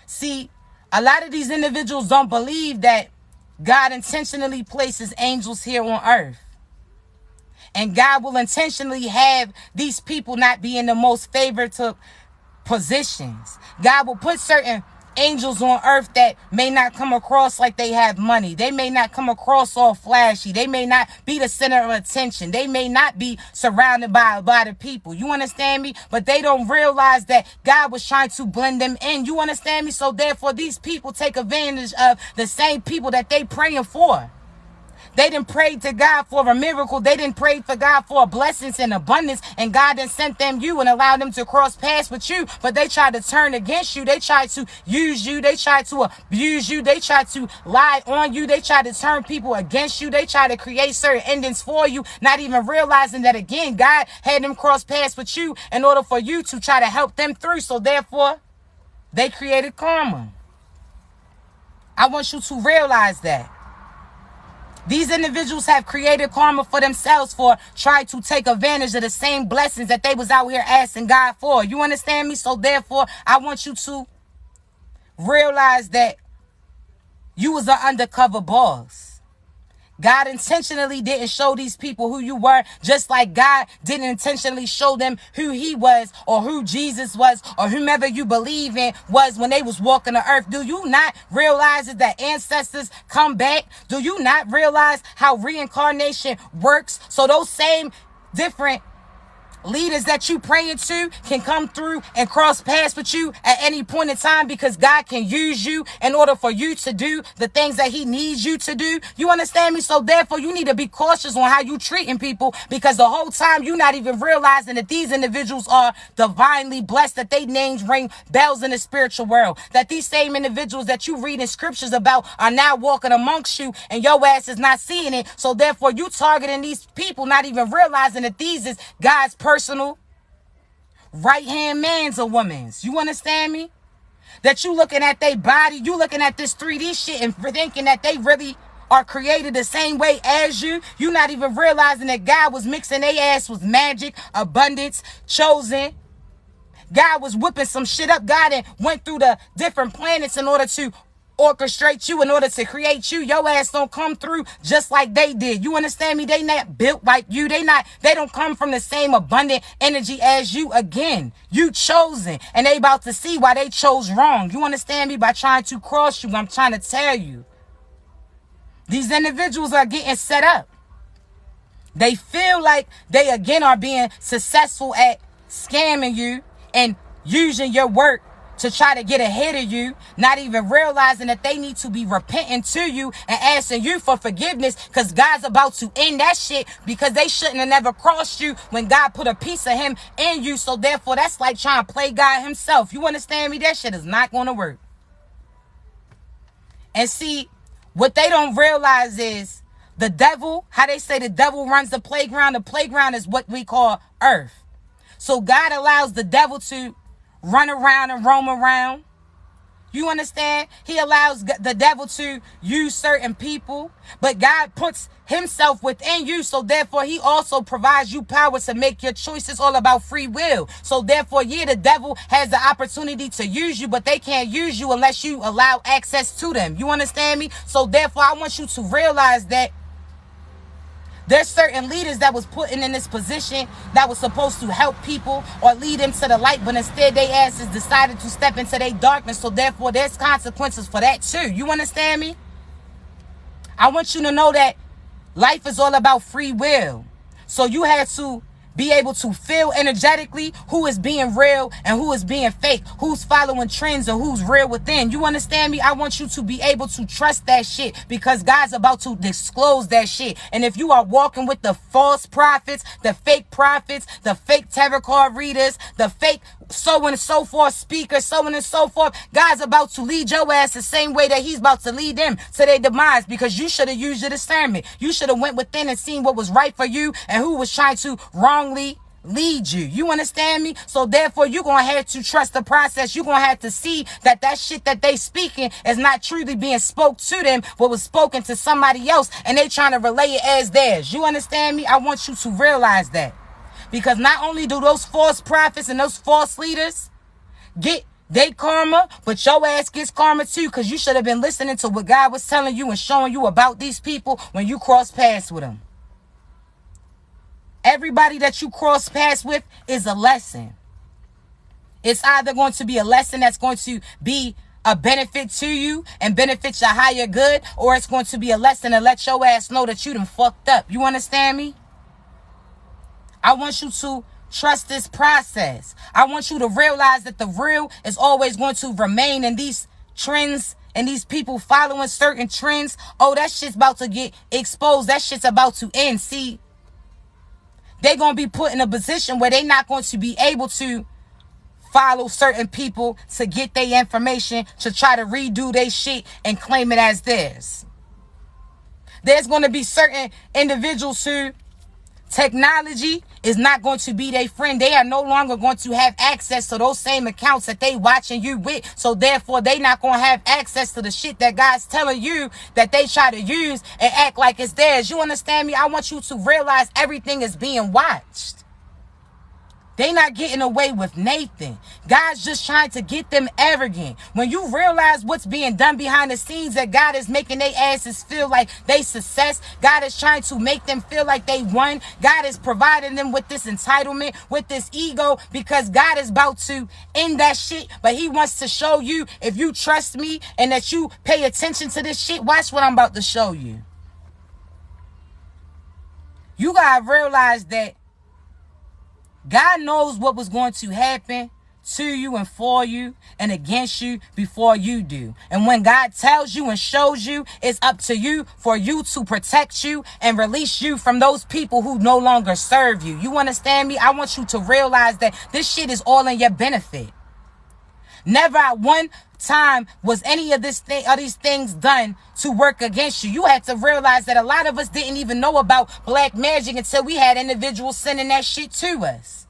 See, a lot of these individuals don't believe that God intentionally places angels here on earth. And God will intentionally have these people not be in the most favored positions. God will put certain angels on earth that may not come across like they have money. They may not come across all flashy. They may not be the center of attention. They may not be surrounded by a lot of people. You understand me? But they don't realize that God was trying to blend them in. You understand me? So therefore, these people take advantage of the same people that they praying for. They didn't pray to God for a miracle. They didn't pray for God for blessings and abundance. And God didn't send them you and allowed them to cross paths with you. But they tried to turn against you. They tried to use you. They tried to abuse you. They tried to lie on you. They tried to turn people against you. They tried to create certain endings for you, not even realizing that, again, God had them cross paths with you in order for you to try to help them through. So therefore, they created karma. I want you to realize that. These individuals have created karma for themselves for trying to take advantage of the same blessings that they was out here asking God for. You understand me? So therefore, I want you to realize that you was an undercover boss. God intentionally didn't show these people who you were, just like God didn't intentionally show them who he was or who Jesus was or whomever you believe in was when they was walking the earth. Do you not realize that ancestors come back? Do you not realize how reincarnation works? So those same different leaders that you praying to can come through and cross paths with you at any point in time, because God can use you in order for you to do the things that he needs you to do. You understand me? So therefore, you need to be cautious on how you treating people, because the whole time you're not even realizing that these individuals are divinely blessed, that they names ring bells in the spiritual world, that these same individuals that you read in scriptures about are now walking amongst you and your ass is not seeing it. So therefore, you targeting these people, not even realizing that these is God's personal right-hand mans or women's. You understand me? That you looking at their body, you looking at this 3D shit and thinking that they really are created the same way as you. You not even realizing that God was mixing their ass with magic, abundance, chosen. God was whipping some shit up. God and went through the different planets in order to orchestrate you, in order to create you. Your ass don't come through just like they did. You understand me? They not built like you. They don't come from the same abundant energy as you. Again, you chosen, and they about to see why they chose wrong. You understand me? By trying to cross you, I'm trying to tell you. These individuals are getting set up. They feel like they again are being successful at scamming you and using your work to try to get ahead of you, not even realizing that they need to be repenting to you and asking you for forgiveness, because God's about to end that shit, because they shouldn't have never crossed you when God put a piece of him in you. So therefore, that's like trying to play God himself. You understand me? That shit is not going to work. And see, what they don't realize is the devil, how they say the devil runs the playground is what we call earth. So God allows the devil to run around and roam around. You understand? He allows the devil to use certain people, but God puts himself within you. So therefore, he also provides you power to make your choices, all about free will. So therefore, yeah, the devil has the opportunity to use you, but they can't use you unless you allow access to them. You understand me? So therefore, I want you to realize that there's certain leaders that was put in this position that was supposed to help people or lead them to the light, but instead they asses decided to step into their darkness. So therefore, there's consequences for that too. You understand me? I want you to know that life is all about free will. So you have to be able to feel energetically who is being real and who is being fake, who's following trends or who's real within. You understand me? I want you to be able to trust that shit, because God's about to disclose that shit. And if you are walking with the false prophets, the fake prophets, the fake tarot card readers, the fake so on and so forth speakers, so on and so forth, God's about to lead your ass the same way that he's about to lead them to their demise, because you should have used your discernment. You should have went within and seen what was right for you and who was trying to wrongly lead you. You understand me? So therefore, you're going to have to trust the process. You're going to have to see that that shit that they speaking is not truly being spoke to them, but was spoken to somebody else, and they trying to relay it as theirs. You understand me? I want you to realize that. Because not only do those false prophets and those false leaders get They karma, but your ass gets karma too, because you should have been listening to what God was telling you and showing you about these people when you cross paths with them. Everybody that you cross paths with is a lesson. It's either going to be a lesson that's going to be a benefit to you and benefit your higher good, or it's going to be a lesson to let your ass know that you done fucked up. You understand me? I want you to trust this process. I want you to realize that the real is always going to remain in these trends and these people following certain trends. Oh, that shit's about to get exposed. That shit's about to end. See, they're going to be put in a position where they're not going to be able to follow certain people to get their information, to try to redo their shit and claim it as theirs. There's going to be certain individuals who technology is not going to be their friend. They are no longer going to have access to those same accounts that they watching you with. So therefore, they not going to have access to the shit that God's telling you that they try to use and act like it's theirs. You understand me? I want you to realize everything is being watched. They not getting away with Nathan. God's just trying to get them arrogant. When you realize what's being done behind the scenes, that God is making their asses feel like they success. God is trying to make them feel like they won. God is providing them with this entitlement, with this ego, because God is about to end that shit. But he wants to show you, if you trust me and that you pay attention to this shit, watch what I'm about to show you. You gotta realize that God knows what was going to happen to you and for you and against you before you do. And when God tells you and shows you, it's up to you for you to protect you and release you from those people who no longer serve you. You understand me? I want you to realize that this shit is all in your benefit. Never at one time was any of these things done to work against you. You had to realize that a lot of us didn't even know about black magic until we had individuals sending that shit to us.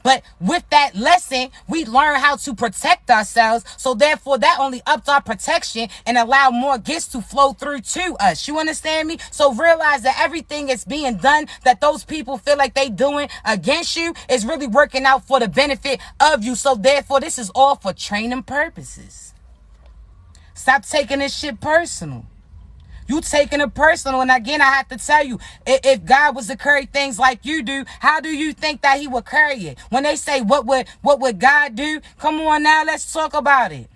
But with that lesson, we learn how to protect ourselves. So therefore, that only upped our protection and allowed more gifts to flow through to us. You understand me? So realize that everything is being done that those people feel like they doing against you is really working out for the benefit of you. So therefore, this is all for training purposes. Stop taking this shit personal. You taking it personal. And again, I have to tell you, if God was to carry things like you do, how do you think that he would carry it? When they say, what would God do? Come on now, let's talk about it.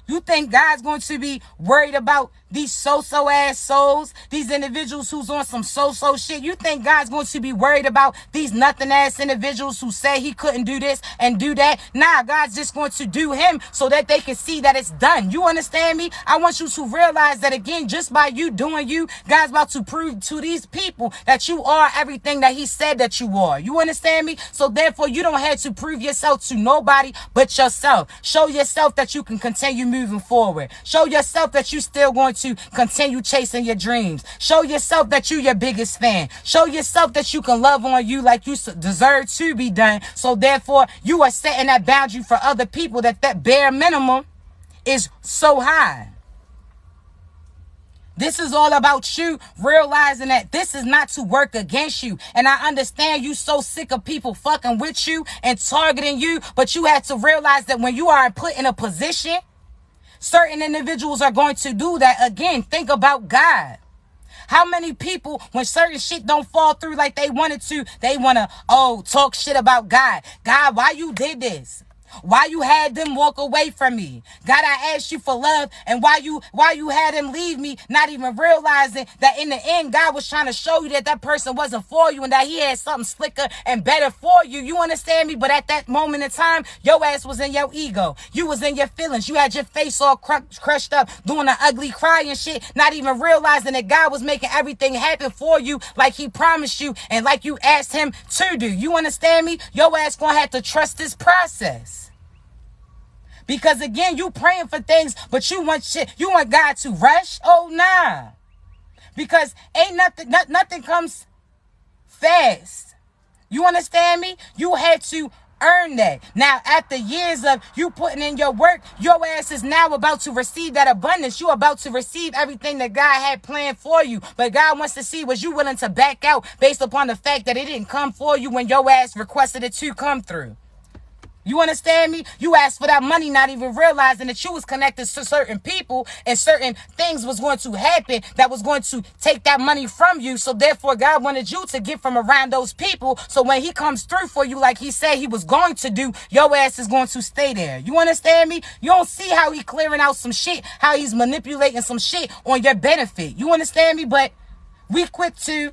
You think God's going to be worried about these so-so ass souls, these individuals who's on some so-so shit? You think God's going to be worried about these nothing ass individuals who say he couldn't do this and do that? Nah, God's just going to do him so that they can see that it's done. You understand me? I want you to realize that again, just by you doing you, God's about to prove to these people that you are everything that he said that you are. You understand me? So therefore, you don't have to prove yourself to nobody but yourself. Show yourself that you can continue moving forward. Show yourself that you still going to continue chasing your dreams. Show yourself that you're your biggest fan. Show yourself that you can love on you like you deserve to be done. So therefore, you are setting that boundary for other people that bare minimum is so high. This is all about you realizing that this is not to work against you. And I understand you so sick of people fucking with you and targeting you, but you have to realize that when you are put in a position, certain individuals are going to do that. Again, think about God. How many people, when certain shit don't fall through like they wanted to, they want to, talk shit about God. God, why you did this? Why you had them walk away from me? God, I asked you for love, and why you had them leave me, not even realizing that in the end, God was trying to show you that that person wasn't for you and that he had something slicker and better for you. You understand me? But at that moment in time, your ass was in your ego. You was in your feelings. You had your face all crushed up, doing an ugly cry and shit, not even realizing that God was making everything happen for you like he promised you and like you asked him to do. You understand me? Your ass gonna have to trust this process. Because again, you praying for things, but you want God to rush. Oh, nah. Because ain't nothing comes fast. You understand me? You had to earn that. Now, after years of you putting in your work, your ass is now about to receive that abundance. You're about to receive everything that God had planned for you. But God wants to see, was you willing to back out based upon the fact that it didn't come for you when your ass requested it to come through? You understand me? You asked for that money not even realizing that you was connected to certain people and certain things was going to happen that was going to take that money from you. So therefore, God wanted you to get from around those people. So when he comes through for you like he said he was going to do, your ass is going to stay there. You understand me? You don't see how he clearing out some shit, how he's manipulating some shit on your benefit. You understand me? But we quick to,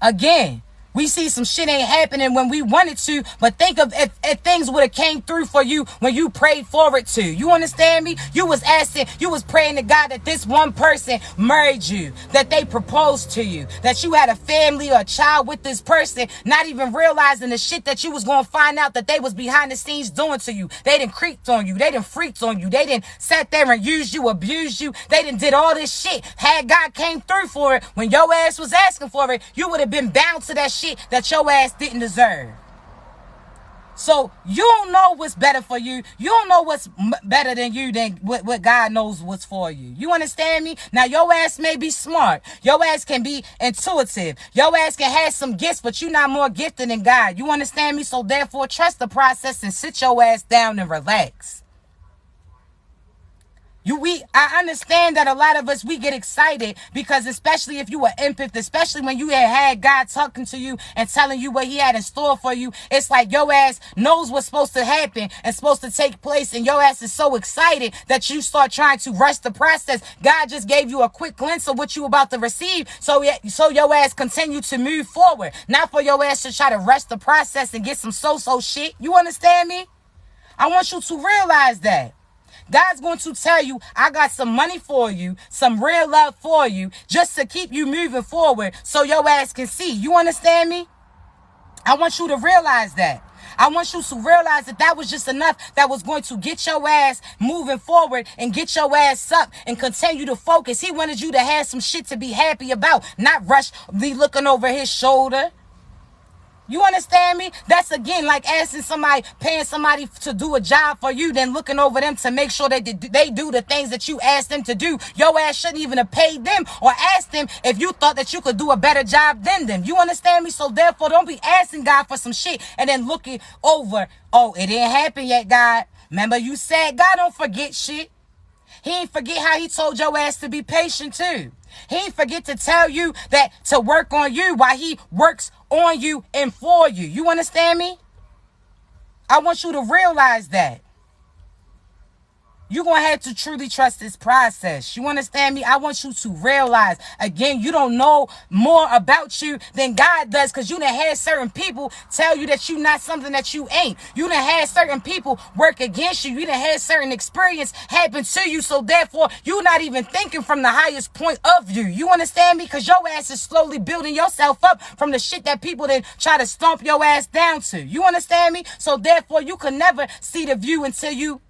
again, we see some shit ain't happening when we wanted to, but think of if things would have came through for you when you prayed for it to. You understand me? You was asking, you was praying to God that this one person married you, that they proposed to you, that you had a family or a child with this person, not even realizing the shit that you was going to find out that they was behind the scenes doing to you. They done creeped on you. They done freaked on you. They done sat there and used you, abused you. They done did all this shit. Had God came through for it, when your ass was asking for it, you would have been bound to that shit that your ass didn't deserve. So you don't know what's better for you. You don't know what's better than you than what God knows what's for you. You understand me? Now your ass may be smart. Your ass can be intuitive. Your ass can have some gifts, but you're not more gifted than God. You understand me? So therefore, trust the process and sit your ass down and relax. I understand that a lot of us, we get excited because especially if you were empath, especially when you had God talking to you and telling you what he had in store for you, it's like your ass knows what's supposed to happen and supposed to take place, and your ass is so excited that you start trying to rush the process. God just gave you a quick glimpse of what you about to receive, so your ass continue to move forward, not for your ass to try to rush the process and get some so-so shit. You understand me? I want you to realize that. God's going to tell you, I got some money for you, some real love for you, just to keep you moving forward so your ass can see. You understand me? I want you to realize that. I want you to realize that that was just enough that was going to get your ass moving forward and get your ass up and continue to focus. He wanted you to have some shit to be happy about, not rush, be looking over his shoulder. You understand me? That's again like asking somebody, paying somebody to do a job for you, then looking over them to make sure that they do the things that you asked them to do. Your ass shouldn't even have paid them or asked them if you thought that you could do a better job than them. You understand me? So therefore, don't be asking God for some shit and then looking over, oh, it didn't happen yet, God. Remember you said God don't forget shit. He ain't forget how he told your ass to be patient too. He ain't forget to tell you that to work on you while he works on you and for you. You understand me? I want you to realize that. You're going to have to truly trust this process. You understand me? I want you to realize, again, you don't know more about you than God does, because you done had certain people tell you that you're not something that you ain't. You done had certain people work against you. You done had certain experience happen to you. So therefore, you're not even thinking from the highest point of you. You understand me? Because your ass is slowly building yourself up from the shit that people then try to stomp your ass down to. You understand me? So therefore, you can never see the view until you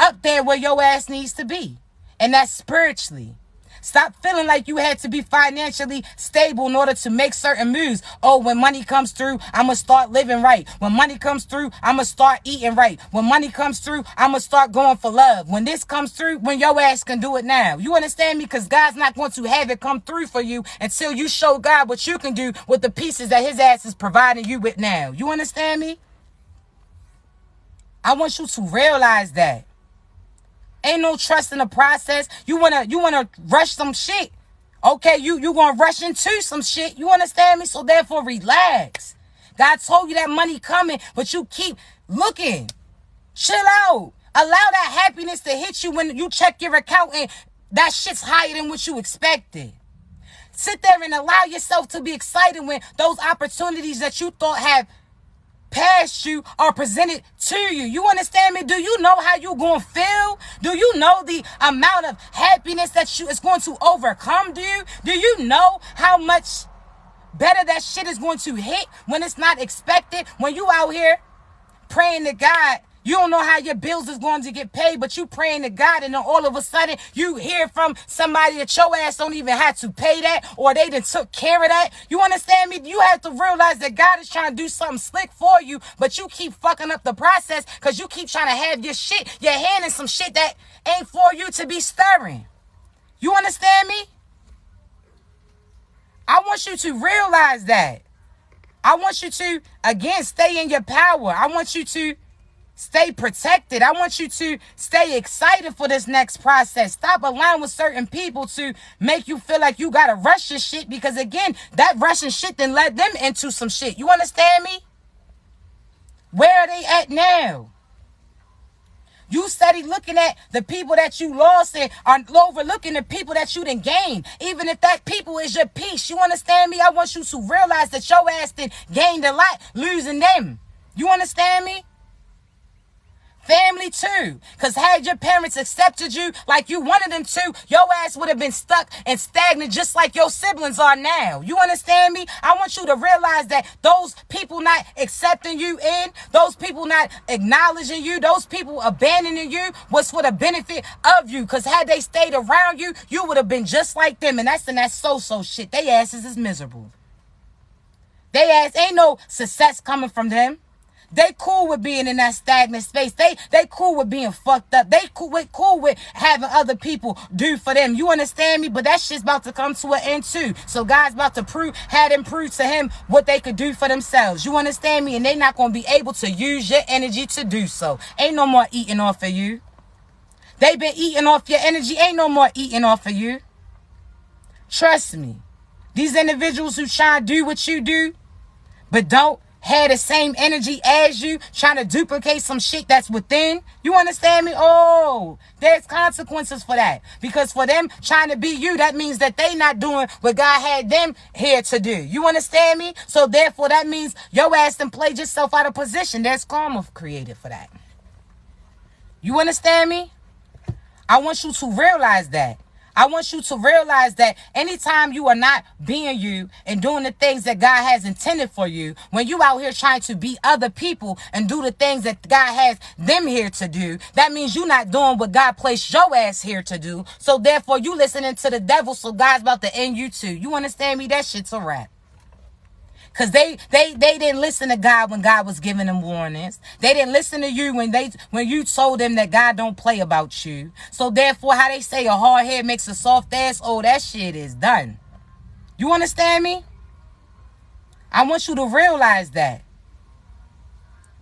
up there where your ass needs to be. And that's spiritually. Stop feeling like you had to be financially stable in order to make certain moves. Oh, when money comes through, I'm going to start living right. When money comes through, I'm going to start eating right. When money comes through, I'm going to start going for love. When this comes through, when your ass can do it now. You understand me? Because God's not going to have it come through for you until you show God what you can do with the pieces that his ass is providing you with now. You understand me? I want you to realize that. Ain't no trust in the process. You wanna rush some shit. Okay, you gonna rush into some shit. You understand me? So therefore, relax. God told you that money coming, but you keep looking. Chill out. Allow that happiness to hit you when you check your account and that shit's higher than what you expected. Sit there and allow yourself to be excited when those opportunities that you thought have past you are presented to you. You understand me? Do you know how you gonna feel? Do you know the amount of happiness that is going to overcome you? Do you know how much better that shit is going to hit when it's not expected? When you out here praying to God, you don't know how your bills is going to get paid, but you praying to God, and then all of a sudden you hear from somebody that your ass don't even have to pay that, or they done took care of that. You understand me? You have to realize that God is trying to do something slick for you, but you keep fucking up the process because you keep trying to have your hand in some shit that ain't for you to be stirring. You understand me? I want you to realize that. I want you to, again, stay in your power. I want you to stay protected. I want you to stay excited for this next process. Stop allowing with certain people to make you feel like you got to rush your shit, because, again, that rushing shit then led them into some shit. You understand me? Where are they at now? You steady looking at the people that you lost and are overlooking the people that you didn't gain. Even if that people is your peace. You understand me? I want you to realize that your ass did gained a lot losing them. You understand me? Family too. Because had your parents accepted you like you wanted them to, your ass would have been stuck and stagnant just like your siblings are now. You understand me? I want you to realize that those people not accepting you in, those people not acknowledging you, those people abandoning you was for the benefit of you. Because had they stayed around you, you would have been just like them. And that's in that so-so shit. They asses is miserable. They ass ain't no success coming from them. They cool with being in that stagnant space. They cool with being fucked up. They cool with having other people do for them. You understand me? But that shit's about to come to an end too. So God's about to had them prove to him what they could do for themselves. You understand me? And they're not going to be able to use your energy to do so. Ain't no more eating off of you. They been eating off your energy. Ain't no more eating off of you. Trust me. These individuals who try to do what you do, but don't have the same energy as you, trying to duplicate some shit that's within. You understand me? Oh, there's consequences for that. Because for them trying to be you, that means that they not doing what God had them here to do. You understand me? So therefore, that means your ass done played yourself out of position. There's karma created for that. You understand me? I want you to realize that. I want you to realize that anytime you are not being you and doing the things that God has intended for you, when you out here trying to be other people and do the things that God has them here to do, that means you're not doing what God placed your ass here to do. So therefore, you listening to the devil, so God's about to end you too. You understand me? That shit's a wrap. Because they didn't listen to God when God was giving them warnings. They didn't listen to you when you told them that God don't play about you. So therefore, how they say a hard head makes a soft ass, oh, that shit is done. You understand me? I want you to realize that.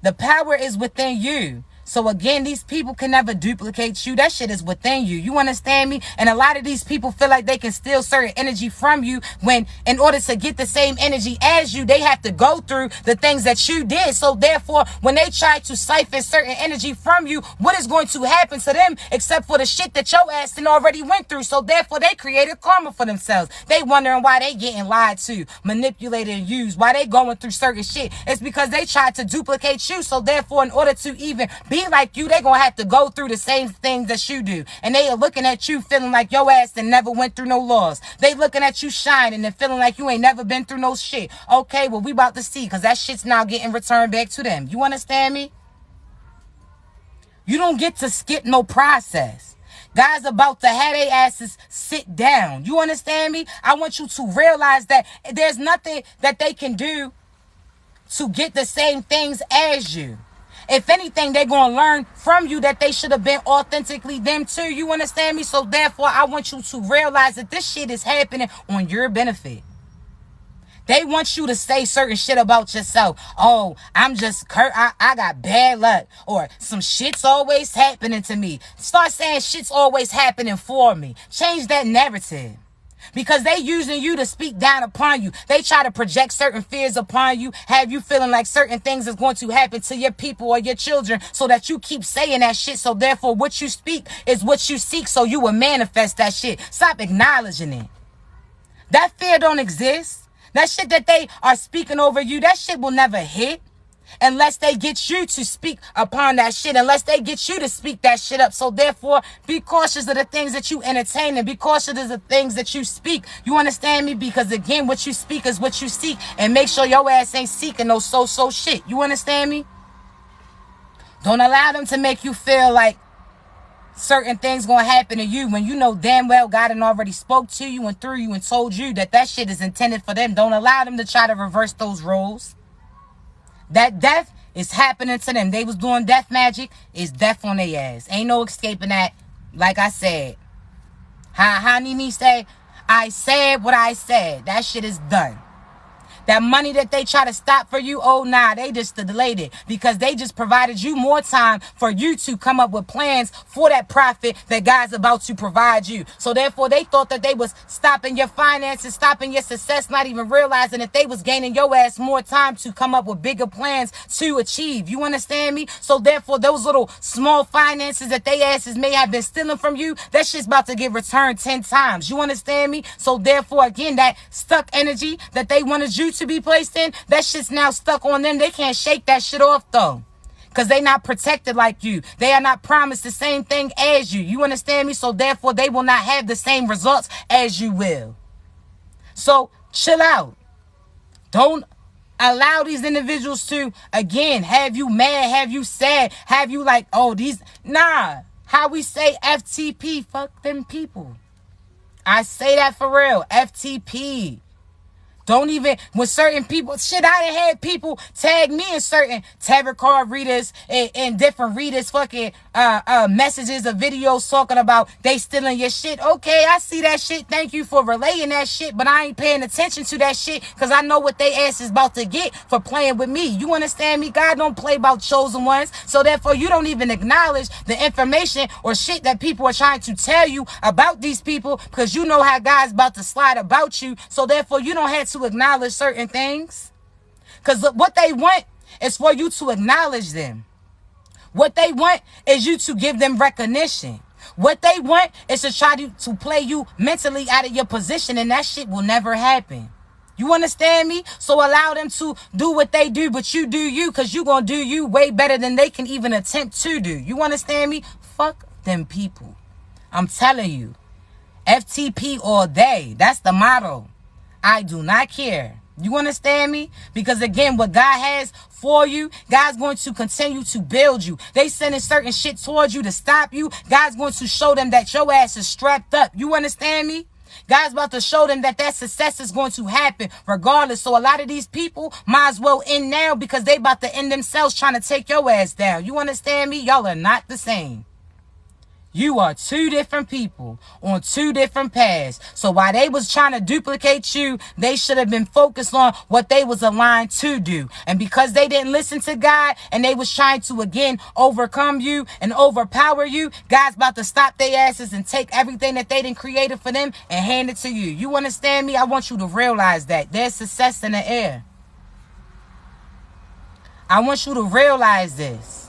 The power is within you. So again, these people can never duplicate you. That shit is within you. You understand me? And a lot of these people feel like they can steal certain energy from you when in order to get the same energy as you, they have to go through the things that you did. So therefore, when they try to siphon certain energy from you, what is going to happen to them except for the shit that your ass done already went through? So therefore, they created karma for themselves. They wondering why they getting lied to, manipulated, and used, why they going through certain shit. It's because they tried to duplicate you. So therefore, in order to even be like you, they gonna have to go through the same things that you do. And they are looking at you feeling like your ass that never went through no laws. They looking at you shining and feeling like you ain't never been through no shit. Okay, well, we about to see, because that shit's now getting returned back to them. You understand me? You don't get to skip no process. God's about to have their asses sit down. You understand me? I want you to realize that there's nothing that they can do to get the same things as you. If anything, they're going to learn from you that they should have been authentically them too. You understand me? So therefore, I want you to realize that this shit is happening on your benefit. They want you to say certain shit about yourself. Oh, I'm just I got bad luck. Or some shit's always happening to me. Start saying shit's always happening for me. Change that narrative. Because they using you to speak down upon you. They try to project certain fears upon you, have you feeling like certain things is going to happen to your people or your children, so that you keep saying that shit. So therefore, what you speak is what you seek, so you will manifest that shit. Stop acknowledging it. That fear don't exist. That shit that they are speaking over you, that shit will never hit. Unless they get you to speak upon that shit. Unless they get you to speak that shit up. So therefore, be cautious of the things that you entertain. And be cautious of the things that you speak. You understand me? Because again, what you speak is what you seek. And make sure your ass ain't seeking no so-so shit. You understand me? Don't allow them to make you feel like certain things gonna happen to you when you know damn well God had already spoke to you and through you and told you that that shit is intended for them. Don't allow them to try to reverse those roles. That death is happening to them. They was doing death magic. It's death on their ass. Ain't no escaping that. Like I said. How Nene say, I said what I said. That shit is done. That money that they try to stop for you, oh nah, they just delayed it because they just provided you more time for you to come up with plans for that profit that God's about to provide you. So therefore, they thought that they was stopping your finances, stopping your success, not even realizing that they was gaining your ass more time to come up with bigger plans to achieve. You understand me? So therefore, those little small finances that they asses may have been stealing from you, that shit's about to get returned 10 times. You understand me? So therefore, again, that stuck energy that they wanted you to be placed in, that shit's now stuck on them. They can't shake that shit off though, because they not protected like you. They are not promised the same thing as you. You understand me? So therefore, they will not have the same results as you will. So chill out. Don't allow these individuals to, again, have you mad, have you sad, have you like, oh, these, nah. How we say FTP, fuck them people. I say that for real, FTP. Don't even, when certain people, shit, I done had people tag me in certain tarot card readers and different readers fucking messages or videos talking about they stealing your shit. Okay, I see that shit. Thank you for relaying that shit, but I ain't paying attention to that shit because I know what they ass is about to get for playing with me. You understand me? God don't play about chosen ones. So therefore, you don't even acknowledge the information or shit that people are trying to tell you about these people because you know how God's about to slide about you. So therefore, you don't have to acknowledge certain things because what they want is for you to acknowledge them. What they want is you to give them recognition. What they want is to try to play you mentally out of your position, and that shit will never happen. You understand me? So allow them to do what they do, but you do you, because you're going to do you way better than they can even attempt to do. You understand me? Fuck them people. I'm telling you. FTP all day. That's the motto. I do not care. You understand me? Because again, what God has for you, God's going to continue to build you. They sending certain shit towards you to stop you. God's going to show them that your ass is strapped up. You understand me? God's about to show them that success is going to happen regardless. So a lot of these people might as well end now because they about to end themselves trying to take your ass down. You understand me? Y'all are not the same. You are two different people on two different paths. So while they was trying to duplicate you, they should have been focused on what they was aligned to do. And because they didn't listen to God and they was trying to, again, overcome you and overpower you, God's about to stop their asses and take everything that they done created for them and hand it to you. You understand me? I want you to realize that there's success in the air. I want you to realize this.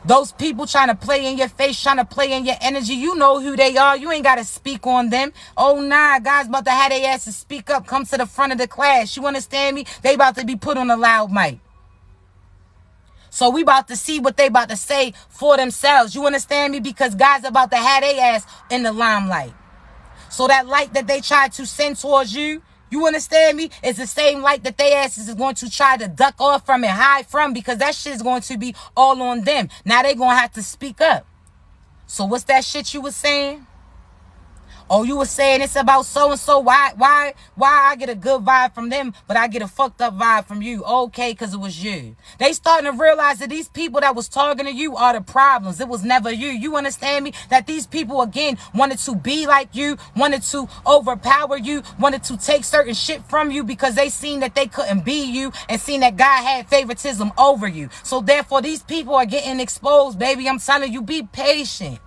Those people trying to play in your face, trying to play in your energy, you know who they are. You ain't got to speak on them. Oh, nah, God's about to have their asses speak up, come to the front of the class. You understand me? They about to be put on a loud mic. So we about to see what they about to say for themselves. You understand me? Because God's about to have their ass in the limelight. So that light that they try to send towards you, you understand me? It's the same light that they asses is going to try to duck off from and hide from because that shit is going to be all on them. Now they going to have to speak up. So what's that shit you was saying? Oh, you were saying it's about so-and-so. Why I get a good vibe from them, but I get a fucked up vibe from you? Okay, because it was you. They starting to realize that these people that was targeting you are the problems. It was never you. You understand me? That these people, again, wanted to be like you, wanted to overpower you, wanted to take certain shit from you because they seen that they couldn't be you and seen that God had favoritism over you. So therefore, these people are getting exposed, baby. I'm telling you, be patient.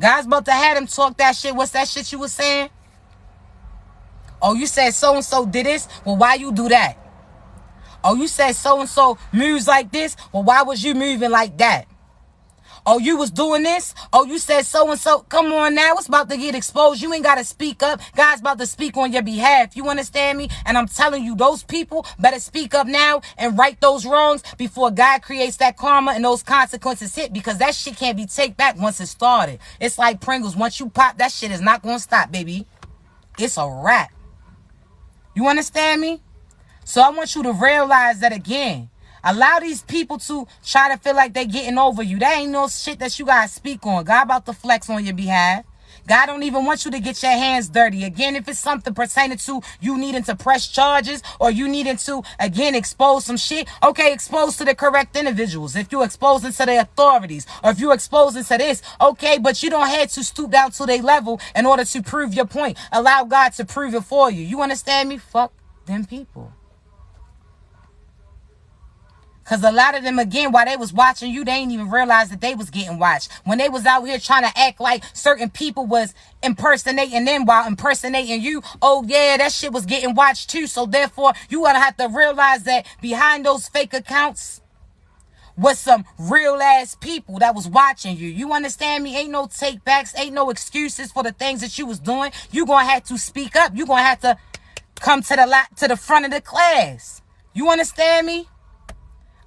God's about to have them talk that shit. What's that shit you was saying? Oh, you said so-and-so did this? Well, why you do that? Oh, you said so-and-so moves like this? Well, why was you moving like that? Oh, you was doing this? Oh, you said so-and-so. Come on now. It's about to get exposed. You ain't got to speak up. God's about to speak on your behalf. You understand me? And I'm telling you, those people better speak up now and right those wrongs before God creates that karma and those consequences hit, because that shit can't be taken back once it started. It's like Pringles. Once you pop, that shit is not going to stop, baby. It's a wrap. You understand me? So I want you to realize that again. Allow these people to try to feel like they getting over you. That ain't no shit that you gotta speak on. God about to flex on your behalf. God don't even want you to get your hands dirty. Again, if it's something pertaining to you needing to press charges or you needing to, again, expose some shit, okay, expose to the correct individuals. If you're exposing to the authorities or if you're exposing to this, okay, but you don't have to stoop down to their level in order to prove your point. Allow God to prove it for you. You understand me? Fuck them people. Because a lot of them, again, while they was watching you, they ain't even realize that they was getting watched. When they was out here trying to act like certain people was impersonating them while impersonating you, oh yeah, that shit was getting watched too. So therefore, you gonna have to realize that behind those fake accounts was some real ass people that was watching you. You understand me? Ain't no take backs, ain't no excuses for the things that you was doing. You gonna have to speak up. You gonna have to come to the front of the class. You understand me?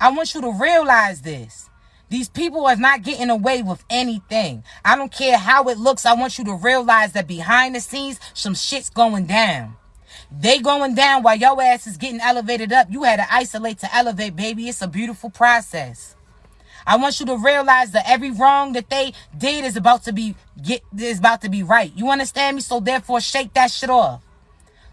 I want you to realize this. These people are not getting away with anything. I don't care how it looks. I want you to realize that behind the scenes, some shit's going down. They going down while your ass is getting elevated up. You had to isolate to elevate, baby. It's a beautiful process. I want you to realize that every wrong that they did is about to be right. You understand me? So therefore, shake that shit off.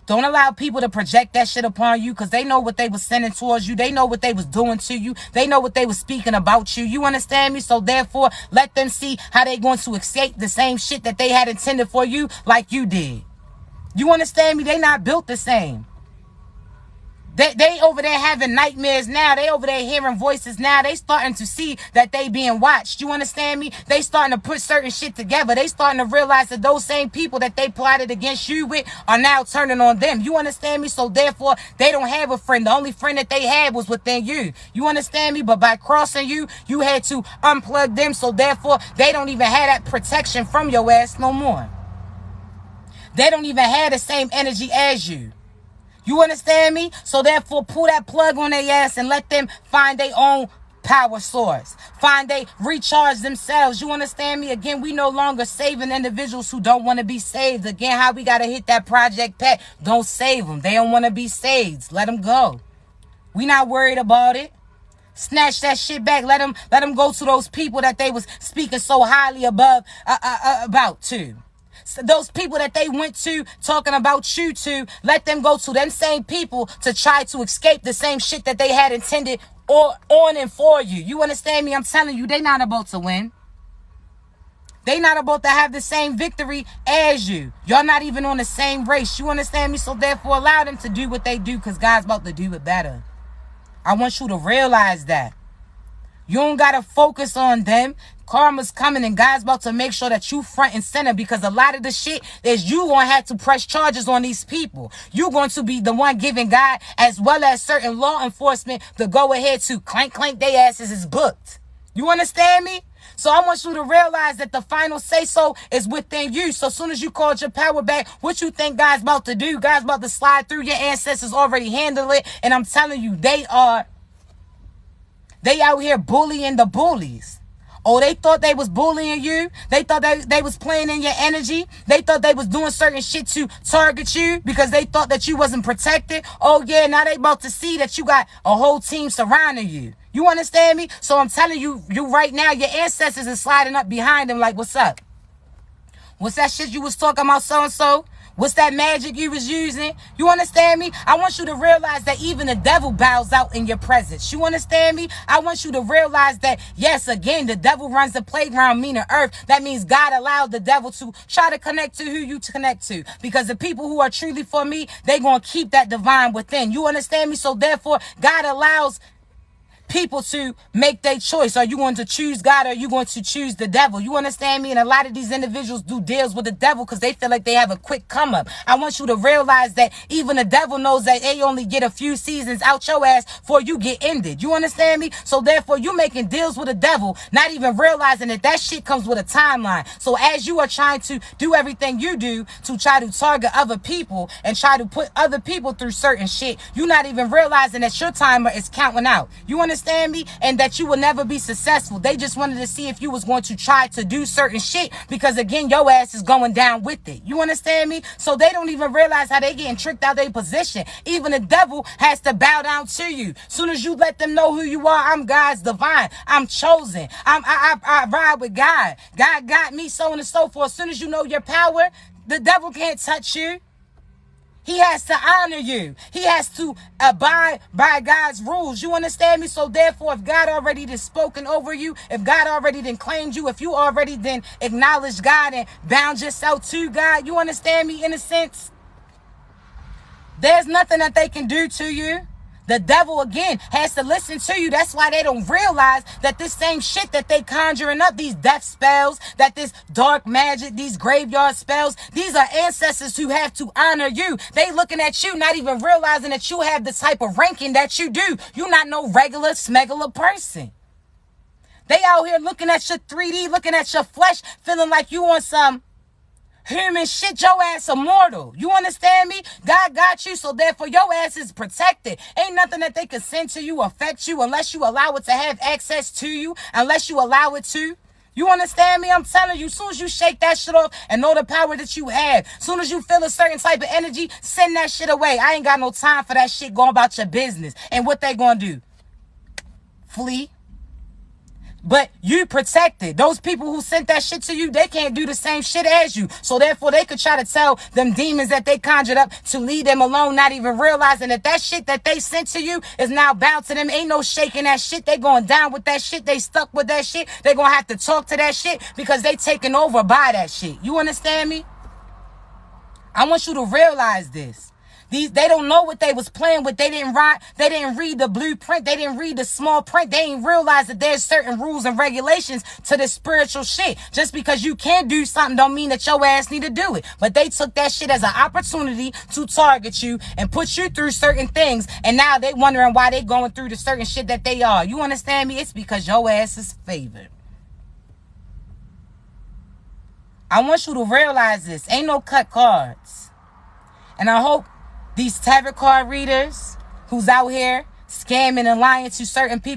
Don't allow people to project that shit upon you, because they know what they was sending towards you. They know what they was doing to you. They know what they was speaking about you. You understand me? So therefore, let them see how they going to escape the same shit that they had intended for you like you did. You understand me? They not built the same. They over there having nightmares now. They over there hearing voices now. They starting to see that they being watched. You understand me? They starting to put certain shit together. They starting to realize that those same people that they plotted against you with are now turning on them. You understand me? So therefore, they don't have a friend. The only friend that they had was within you. You understand me? But by crossing you, you had to unplug them. So therefore, they don't even have that protection from your ass no more. They don't even have the same energy as you. You understand me? So therefore, pull that plug on their ass and let them find their own power source. They recharge themselves. You understand me? Again, we no longer saving individuals who don't want to be saved. Again, how we got to hit that Project Pet. Don't save them. They don't want to be saved. Let them go. We not worried about it. Snatch that shit back. Let them go to those people that they was speaking so highly about too. So those people that they went to talking about you to, let them go to them same people to try to escape the same shit that they had intended on and for you. You understand me? I'm telling you, they not about to win. They not about to have the same victory as you. Y'all not even on the same race. You understand me? So therefore, allow them to do what they do, because God's about to do it better. I want you to realize that. You don't got to focus on them. Karma's coming and God's about to make sure that you front and center, because a lot of the shit is you going to have to press charges on these people. You're going to be the one giving God as well as certain law enforcement the go ahead to clank their asses is booked. You understand me? So I want you to realize that the final say so is within you. So as soon as you called your power back, what you think God's about to do? God's about to slide through. Your ancestors already handled it. And I'm telling you, they out here bullying the bullies. Oh, they thought they was bullying you. They thought they was playing in your energy. They thought they was doing certain shit to target you because they thought that you wasn't protected. Oh, yeah, now they about to see that you got a whole team surrounding you. You understand me? So I'm telling you right now, your ancestors is sliding up behind them like, what's up? What's that shit you was talking about so-and-so? What's that magic you was using? You understand me? I want you to realize that even the devil bows out in your presence. You understand me? I want you to realize that, yes, again, the devil runs the playground, meaning earth. That means God allowed the devil to try to connect to who you connect to. Because the people who are truly for me, they're going to keep that divine within. You understand me? So therefore, God allows people to make their choice. Are you going to choose God, or are you going to choose the devil? You understand me? And a lot of these individuals do deals with the devil because they feel like they have a quick come up. I want you to realize that even the devil knows that they only get a few seasons out your ass before you get ended. You understand me? So therefore, you making deals with the devil, not even realizing that shit comes with a timeline. So as you are trying to do everything you do to try to target other people and try to put other people through certain shit, you're not even realizing that your timer is counting out. You understand me? And that you will never be successful. They just wanted to see if you was going to try to do certain shit, because again, your ass is going down with it. You understand me? So they don't even realize how they getting tricked out their position. Even the devil has to bow down to you. Soon as you let them know who you are, I'm God's divine. I'm chosen. I ride with God. God got me, so on and so forth. As soon as you know your power, the devil can't touch you. He has to honor you. He has to abide by God's rules. You understand me? So therefore, if God already done spoken over you, if God already done claimed you, if you already done acknowledged God and bound yourself to God, you understand me in a sense? There's nothing that they can do to you. The devil, again, has to listen to you. That's why they don't realize that this same shit that they conjuring up, these death spells, that this dark magic, these graveyard spells, these are ancestors who have to honor you. They looking at you, not even realizing that you have the type of ranking that you do. You're not no regular smegular person. They out here looking at your 3D, looking at your flesh, feeling like you on some human shit. Your ass immortal. You understand me? God got you, so therefore your ass is protected. Ain't nothing that they can send to you affect you unless you allow it to have access to you, unless you allow it to. You understand me? I'm telling you, as soon as you shake that shit off and know the power that you have, as soon as you feel a certain type of energy, send that shit away. I ain't got no time for that shit going about your business. And what they gonna do? Flee? But you protected. Those people who sent that shit to you, they can't do the same shit as you. So therefore, they could try to tell them demons that they conjured up to leave them alone, not even realizing that that shit that they sent to you is now bound to them. Ain't no shaking that shit. They going down with that shit. They stuck with that shit. They gonna have to talk to that shit because they taken over by that shit. You understand me? I want you to realize this. They don't know what they was playing with. They didn't read the blueprint. They didn't read the small print. They didn't realize that there's certain rules and regulations to this spiritual shit. Just because you can do something don't mean that your ass need to do it. But they took that shit as an opportunity to target you and put you through certain things. And now they wondering why they going through the certain shit that they are. You understand me? It's because your ass is favored. I want you to realize this. Ain't no cut cards. And I hope these tarot card readers who's out here scamming and lying to certain people